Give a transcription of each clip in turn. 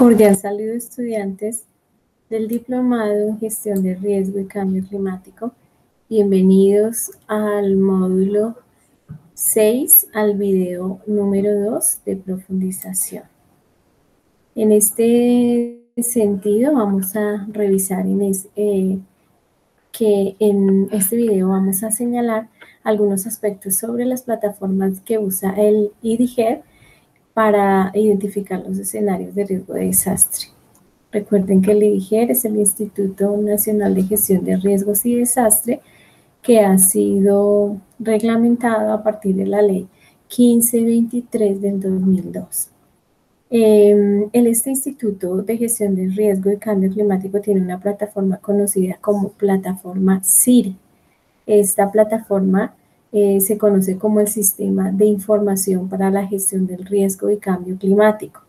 Cordial saludo, estudiantes del Diplomado en Gestión de Riesgo y Cambio Climático. Bienvenidos al módulo 6, al video número 2 de profundización. En este sentido, vamos a revisar que en este video vamos a señalar algunos aspectos sobre las plataformas que usa el IDIGER para identificar los escenarios de riesgo de desastre. Recuerden que el IDIGER es el Instituto Nacional de Gestión de Riesgos y Desastre, que ha sido reglamentado a partir de la Ley 1523 del 2002. Este Instituto de Gestión de Riesgo y Cambio Climático tiene una plataforma conocida como plataforma CIRI. Esta plataforma se conoce como el Sistema de Información para la Gestión del Riesgo y Cambio Climático.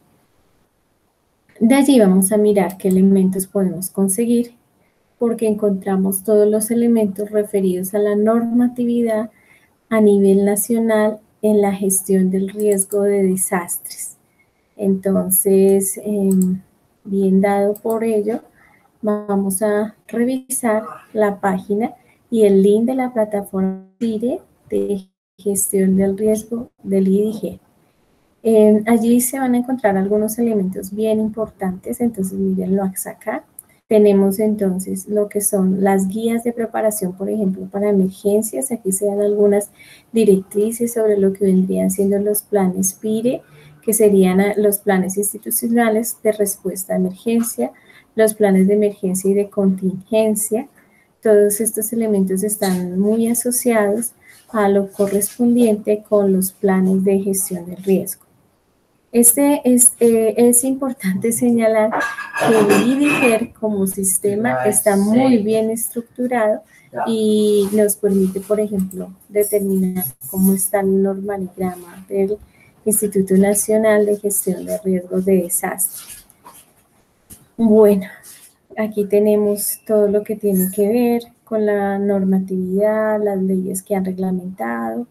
De allí vamos a mirar qué elementos podemos conseguir, porque encontramos todos los elementos referidos a la normatividad a nivel nacional en la gestión del riesgo de desastres. Entonces, bien dado por ello, vamos a revisar la página y el link de la plataforma CIRE de gestión del riesgo del IDIGER. Allí se van a encontrar algunos elementos bien importantes, entonces mírenlo acá. Tenemos entonces lo que son las guías de preparación, por ejemplo, para emergencias. Aquí se dan algunas directrices sobre lo que vendrían siendo los planes PIRE, que serían los planes institucionales de respuesta a emergencia, los planes de emergencia y de contingencia. Todos estos elementos están muy asociados a lo correspondiente con los planes de gestión del riesgo. Es importante señalar que el IDIGER como sistema está muy bien estructurado y nos permite, por ejemplo, determinar cómo está el normaligrama del Instituto Nacional de Gestión de Riesgos de Desastre. Bueno, aquí tenemos todo lo que tiene que ver con la normatividad, las leyes que han reglamentado,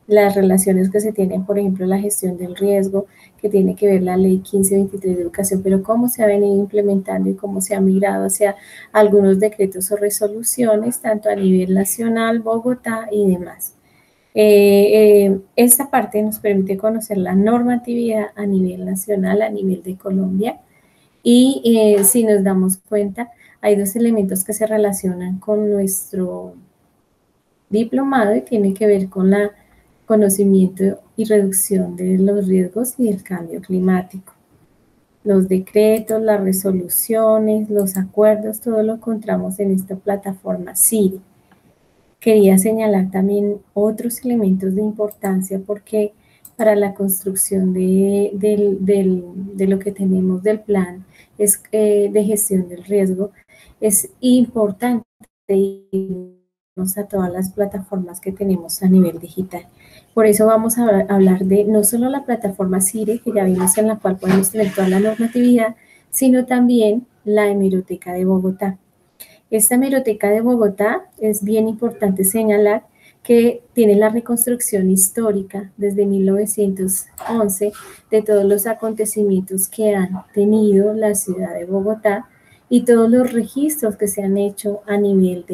las relaciones que se tienen, por ejemplo, la gestión del riesgo, que tiene que ver la Ley 1523 de Educación, pero cómo se ha venido implementando y cómo se ha migrado hacia algunos decretos o resoluciones, tanto a nivel nacional, Bogotá y demás. Esta parte nos permite conocer la normatividad a nivel nacional, a nivel de Colombia, y si nos damos cuenta, hay dos elementos que se relacionan con nuestro diplomado y tiene que ver con la conocimiento y reducción de los riesgos y del cambio climático. Los decretos, las resoluciones, los acuerdos, todo lo encontramos en esta plataforma CIRI. Quería señalar también otros elementos de importancia porque para la construcción de lo que tenemos del plan de gestión del riesgo es importante a todas las plataformas que tenemos a nivel digital. Por eso vamos a hablar de no solo la plataforma CIRE, que ya vimos en la cual podemos tener toda la normatividad, sino también la Hemeroteca de Bogotá. Esta Hemeroteca de Bogotá es bien importante señalar que tiene la reconstrucción histórica desde 1911 de todos los acontecimientos que han tenido la ciudad de Bogotá y todos los registros que se han hecho a nivel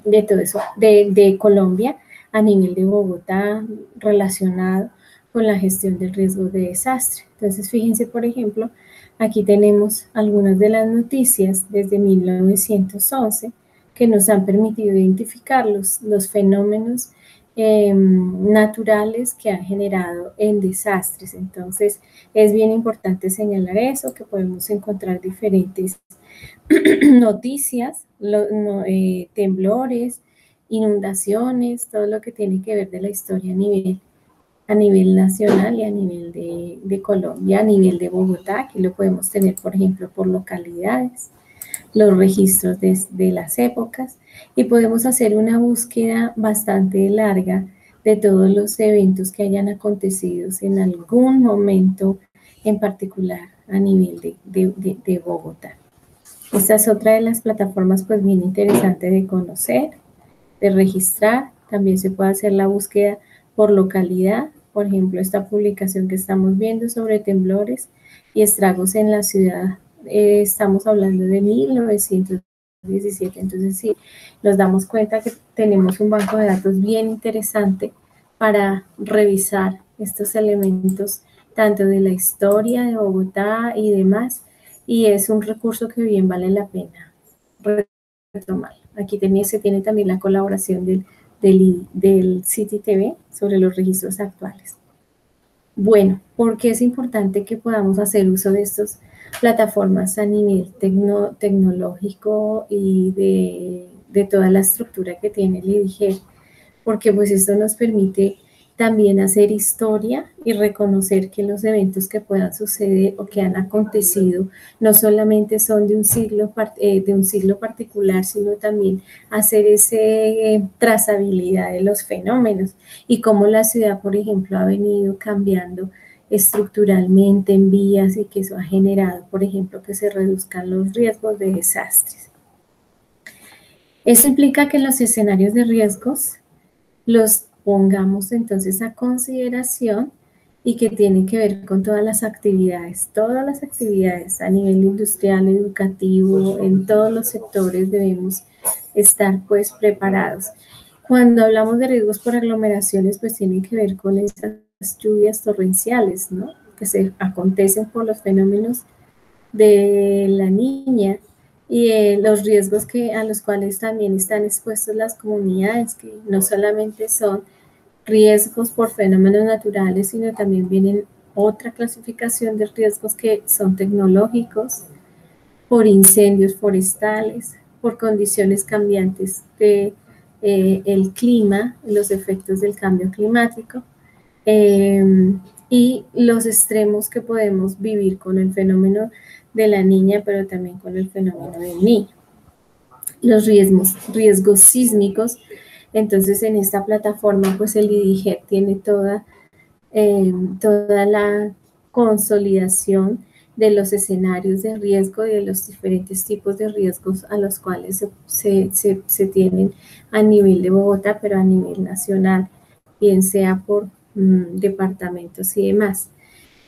de todo eso, de Colombia, a nivel de Bogotá, relacionado con la gestión del riesgo de desastre. Entonces, fíjense, por ejemplo, aquí tenemos algunas de las noticias desde 1911 que nos han permitido identificar los fenómenos naturales que han generado en desastres. Entonces, es bien importante señalar eso, que podemos encontrar diferentes noticias, temblores, inundaciones, todo lo que tiene que ver de la historia a nivel nacional y a nivel de Colombia, a nivel de Bogotá. Aquí lo podemos tener, por ejemplo, por localidades, los registros de las épocas, y podemos hacer una búsqueda bastante larga de todos los eventos que hayan acontecido en algún momento en particular a nivel de Bogotá. Esta es otra de las plataformas pues bien interesante de conocer, de registrar. También se puede hacer la búsqueda por localidad. Por ejemplo, esta publicación que estamos viendo sobre temblores y estragos en la ciudad, estamos hablando de 1917. Entonces, sí, nos damos cuenta que tenemos un banco de datos bien interesante para revisar estos elementos, tanto de la historia de Bogotá y demás, y es un recurso que bien vale la pena retomar. Aquí se tiene también la colaboración del City TV sobre los registros actuales. Bueno, ¿por qué es importante que podamos hacer uso de estas plataformas a nivel tecnológico y de toda la estructura que tiene el IDIGER? Porque pues esto nos permite también hacer historia y reconocer que los eventos que puedan suceder o que han acontecido no solamente son de un siglo particular, sino también hacer esa trazabilidad de los fenómenos y cómo la ciudad, por ejemplo, ha venido cambiando estructuralmente en vías y que eso ha generado, por ejemplo, que se reduzcan los riesgos de desastres. Eso implica que los escenarios de riesgos los pongamos entonces a consideración y que tienen que ver con todas las actividades a nivel industrial, educativo, en todos los sectores debemos estar pues preparados. Cuando hablamos de riesgos por aglomeraciones, pues tienen que ver con esas lluvias torrenciales, ¿no? Que se acontecen por los fenómenos de la niña y los riesgos a los cuales también están expuestas las comunidades, que no solamente son riesgos por fenómenos naturales, sino también vienen otra clasificación de riesgos que son tecnológicos, por incendios forestales, por condiciones cambiantes de el clima, los efectos del cambio climático, y los extremos que podemos vivir con el fenómeno de la niña, pero también con el fenómeno del niño. Los riesgos sísmicos. Entonces, en esta plataforma, pues el IDIGER tiene toda la consolidación de los escenarios de riesgo y de los diferentes tipos de riesgos a los cuales se tienen a nivel de Bogotá, pero a nivel nacional, bien sea por departamentos y demás.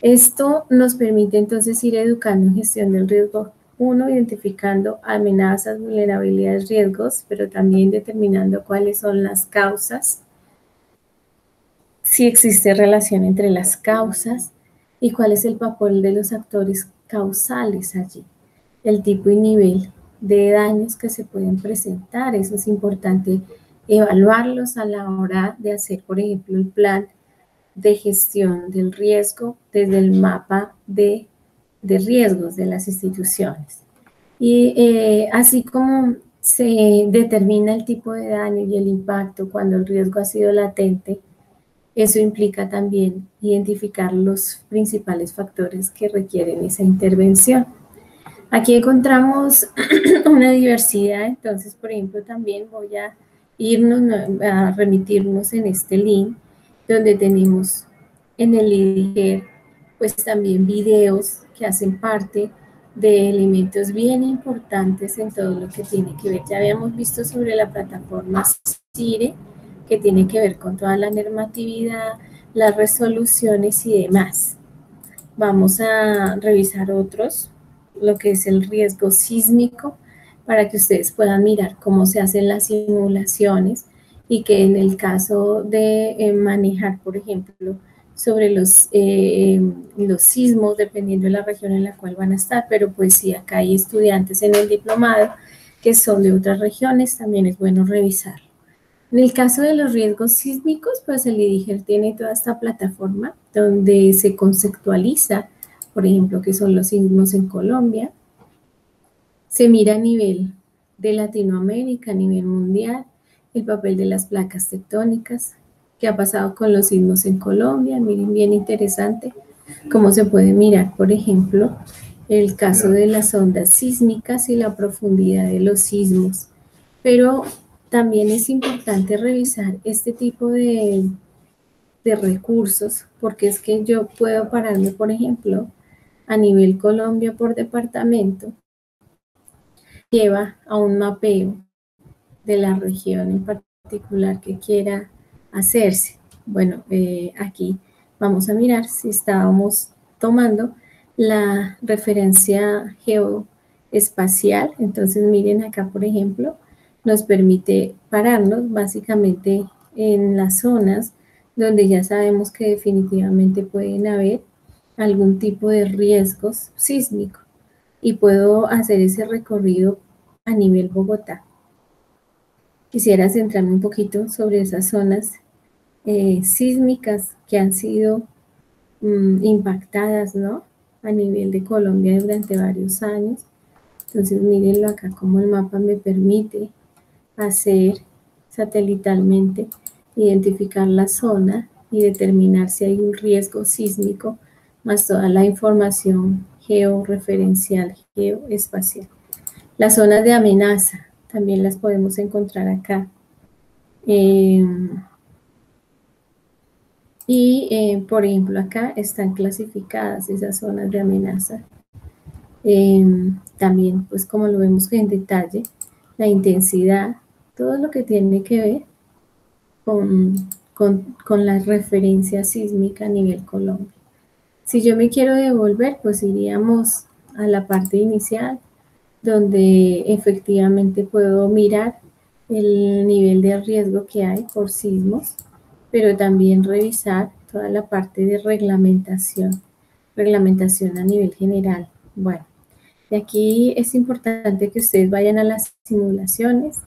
Esto nos permite entonces ir educando en gestión del riesgo. Uno, identificando amenazas, vulnerabilidades, riesgos, pero también determinando cuáles son las causas, si existe relación entre las causas y cuál es el papel de los actores causales allí, el tipo y nivel de daños que se pueden presentar. Eso es importante evaluarlos a la hora de hacer, por ejemplo, el plan de gestión del riesgo desde el mapa de riesgos de las instituciones. Y así como se determina el tipo de daño y el impacto cuando el riesgo ha sido latente, eso implica también identificar los principales factores que requieren esa intervención. Aquí encontramos una diversidad, entonces, por ejemplo, también voy a a remitirnos en este link, donde tenemos en el IDIGER, pues también videos que hacen parte de elementos bien importantes en todo lo que tiene que ver. Ya habíamos visto sobre la plataforma CIRE, que tiene que ver con toda la normatividad, las resoluciones y demás. Vamos a revisar otros, lo que es el riesgo sísmico, para que ustedes puedan mirar cómo se hacen las simulaciones y que en el caso de manejar, por ejemplo, sobre los sismos, dependiendo de la región en la cual van a estar, pero pues si acá hay estudiantes en el diplomado que son de otras regiones, también es bueno revisar. En el caso de los riesgos sísmicos, pues el IDIGER tiene toda esta plataforma donde se conceptualiza, por ejemplo, qué son los sismos en Colombia. Se mira a nivel de Latinoamérica, a nivel mundial, el papel de las placas tectónicas, qué ha pasado con los sismos en Colombia. Miren, bien interesante cómo se puede mirar, por ejemplo, el caso de las ondas sísmicas y la profundidad de los sismos. Pero también es importante revisar este tipo de recursos, porque es que yo puedo pararme, por ejemplo, a nivel Colombia por departamento, lleva a un mapeo de la región en particular que quiera hacerse. Bueno, aquí vamos a mirar si estábamos tomando la referencia geoespacial. Entonces miren acá, por ejemplo, nos permite pararnos básicamente en las zonas donde ya sabemos que definitivamente pueden haber algún tipo de riesgos sísmicos y puedo hacer ese recorrido a nivel Bogotá. Quisiera centrarme un poquito sobre esas zonas sísmicas que han sido impactadas, ¿no? A nivel de Colombia durante varios años. Entonces, mírenlo acá como el mapa me permite hacer satelitalmente, identificar la zona y determinar si hay un riesgo sísmico, más toda la información georreferencial, geoespacial. Las zonas de amenaza también las podemos encontrar acá. Por ejemplo, acá están clasificadas esas zonas de amenaza. También, pues como lo vemos en detalle, la intensidad, todo lo que tiene que ver con la referencia sísmica a nivel Colombia. Si yo me quiero devolver, pues iríamos a la parte inicial, donde efectivamente puedo mirar el nivel de riesgo que hay por sismos, pero también revisar toda la parte de reglamentación a nivel general. Bueno, de aquí es importante que ustedes vayan a las simulaciones.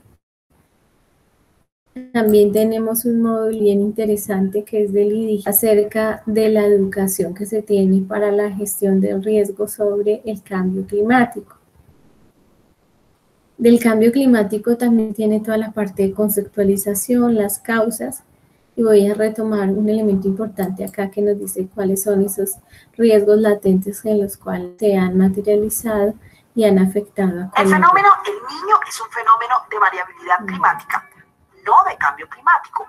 También tenemos un módulo bien interesante que es del IDIG acerca de la educación que se tiene para la gestión del riesgo sobre el cambio climático. Del cambio climático también tiene toda la parte de conceptualización, las causas, y voy a retomar un elemento importante acá que nos dice cuáles son esos riesgos latentes en los cuales se han materializado y han afectado a Colombia. El fenómeno El Niño es un fenómeno de variabilidad climática, no de cambio climático.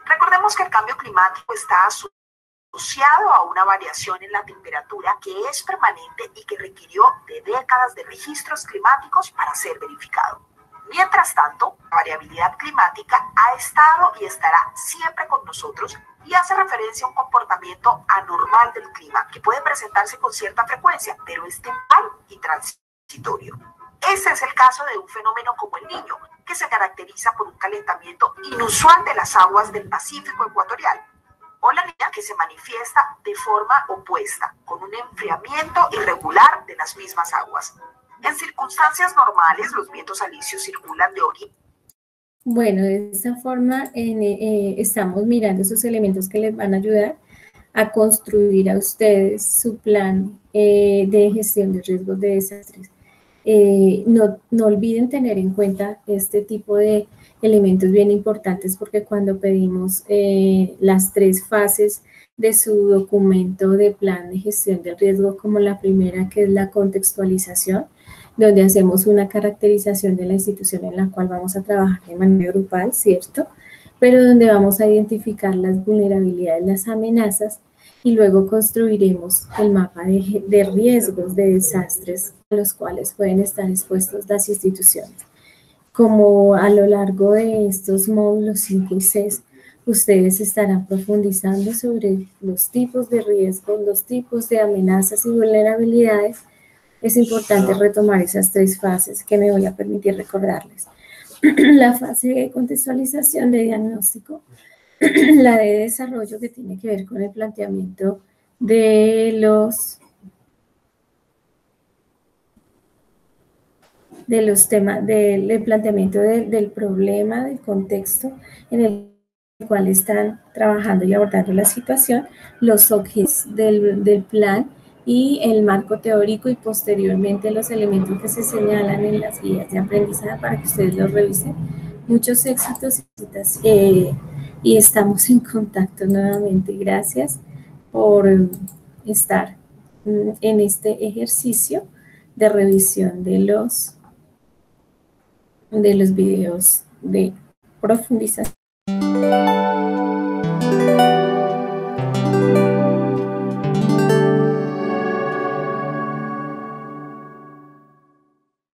Recordemos que el cambio climático está asociado a una variación en la temperatura que es permanente y que requirió de décadas de registros climáticos para ser verificado. Mientras tanto, la variabilidad climática ha estado y estará siempre con nosotros y hace referencia a un comportamiento anormal del clima que puede presentarse con cierta frecuencia, pero es temporal y transitorio. Ese es el caso de un fenómeno como El Niño, que se caracteriza por un calentamiento inusual de las aguas del Pacífico ecuatorial, o La Niña, que se manifiesta de forma opuesta, con un enfriamiento irregular de las mismas aguas. En circunstancias normales, los vientos alisios circulan de oriente. Bueno, de esta forma estamos mirando esos elementos que les van a ayudar a construir a ustedes su plan de gestión de riesgos de desastres. No olviden tener en cuenta este tipo de elementos bien importantes porque cuando pedimos las 3 fases de su documento de plan de gestión del riesgo, como la primera que es la contextualización, donde hacemos una caracterización de la institución en la cual vamos a trabajar de manera grupal, ¿cierto? Pero donde vamos a identificar las vulnerabilidades, las amenazas, y luego construiremos el mapa de riesgos de desastres a los cuales pueden estar expuestos las instituciones. Como a lo largo de estos módulos 5 y 6, ustedes estarán profundizando sobre los tipos de riesgos, los tipos de amenazas y vulnerabilidades. Es importante retomar esas 3 fases que me voy a permitir recordarles. La fase de contextualización de diagnóstico, la de desarrollo que tiene que ver con el planteamiento de los temas, del planteamiento del problema, del contexto en el cual están trabajando y abordando la situación, los objetivos del plan y el marco teórico y posteriormente los elementos que se señalan en las guías de aprendizaje para que ustedes los revisen. Muchos éxitos y estamos en contacto nuevamente. Gracias por estar en este ejercicio de revisión de los videos de profundización.